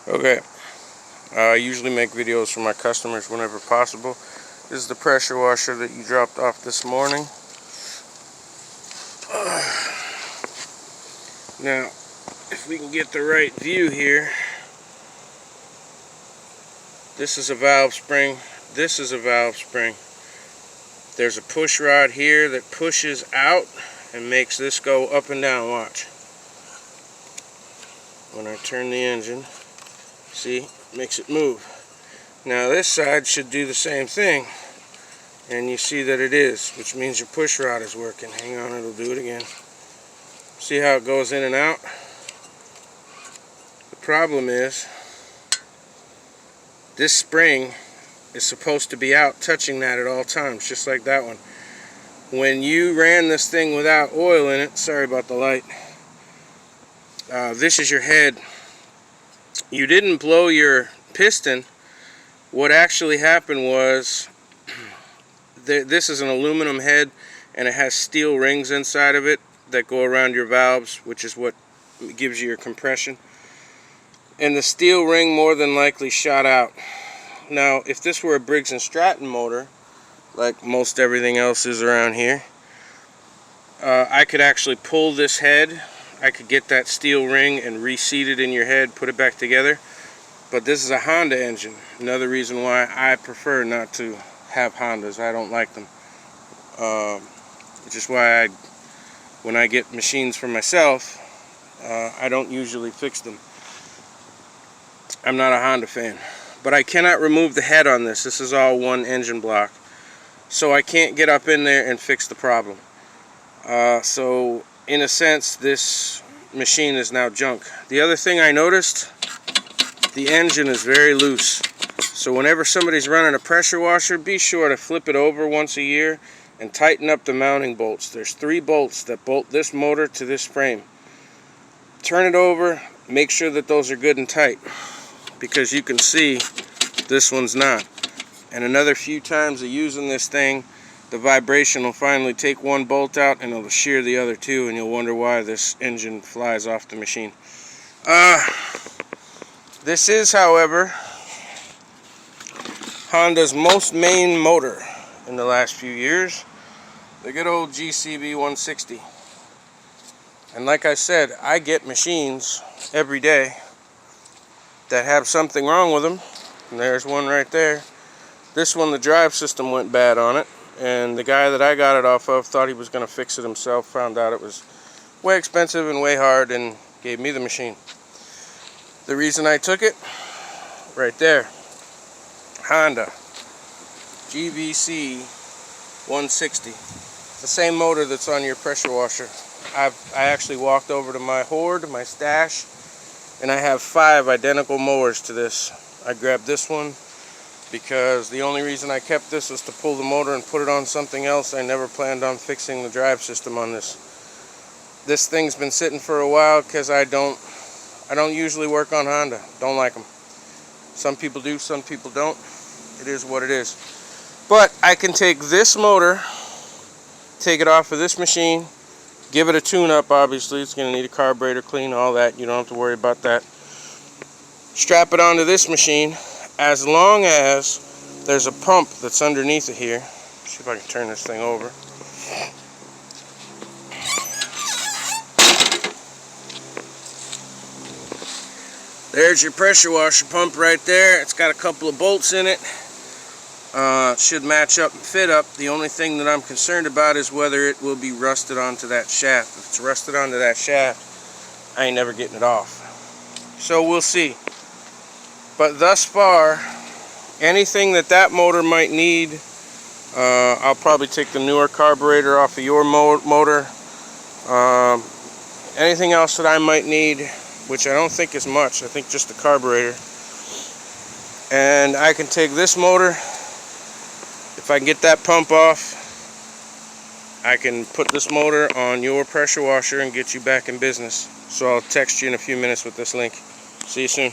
Okay, I usually make videos for my customers whenever possible. This is the pressure washer that you dropped off this morning. Now, if we can get the right view here, this is a valve spring, this is a valve spring. There's a push rod here that pushes out and makes this go up and down. Watch. When I turn the engine, see, makes it move. Now this side should do the same thing, and you see that it is, which means your push rod is working. Hang on, it'll do it again. See how it goes in and out? The problem is this spring is supposed to be out touching that at all times, just like that one. When you ran this thing without oil in it, sorry about the light, this is your head. You didn't blow your piston. What actually happened was, this is an aluminum head and it has steel rings inside of it that go around your valves, which is what gives you your compression. And the steel ring more than likely shot out. Now, if this were a Briggs & Stratton motor, like most everything else is around here, I could actually pull this head. I could get that steel ring and reseat it in your head, put it back together. But this is a Honda engine. Another reason why I prefer not to have Hondas. I don't like them. Which is why when I get machines for myself, I don't usually fix them. I'm not a Honda fan. But I cannot remove the head on this. This is all one engine block. So I can't get up in there and fix the problem. So in a sense, this machine is now junk. The other thing I noticed, the engine is very loose. So whenever somebody's running a pressure washer, be sure to flip it over once a year and tighten up the mounting bolts. There's 3 bolts that bolt this motor to this frame. Turn it over, make sure that those are good and tight, because you can see this one's not. And another few times of using this thing, the vibration will finally take one bolt out and it'll shear the other 2, and you'll wonder why this engine flies off the machine. This is, however, Honda's most main motor in the last few years, the good old GVC160. And like I said, I get machines every day that have something wrong with them. And there's one right there. This one, the drive system went bad on it, and the guy that I got it off of thought he was going to fix it himself, found out it was way expensive and way hard, and gave me the machine. The reason I took it, right there, Honda GVC160, the same motor that's on your pressure washer. I actually walked over to my hoard, my stash, and I have 5 identical mowers to this. I grabbed this one because the only reason I kept this was to pull the motor and put it on something else. I never planned on fixing the drive system on this. This thing's been sitting for a while because I don't usually work on Honda. Don't like them. Some people do, some people don't. It is what it is. But I can take this motor, take it off of this machine, give it a tune-up. Obviously it's going to need a carburetor clean, all that. You don't have to worry about that. Strap it onto this machine, as long as there's a pump that's underneath it here. See if I can turn this thing over. There's your pressure washer pump right there. It's got a couple of bolts in it. It should match up and fit up. The only thing that I'm concerned about is whether it will be rusted onto that shaft. If it's rusted onto that shaft, I ain't never getting it off. So we'll see. But thus far, anything that motor might need, I'll probably take the newer carburetor off of your motor. Anything else that I might need, which I don't think is much, I think just the carburetor. And I can take this motor, if I can get that pump off, I can put this motor on your pressure washer and get you back in business. So I'll text you in a few minutes with this link. See you soon.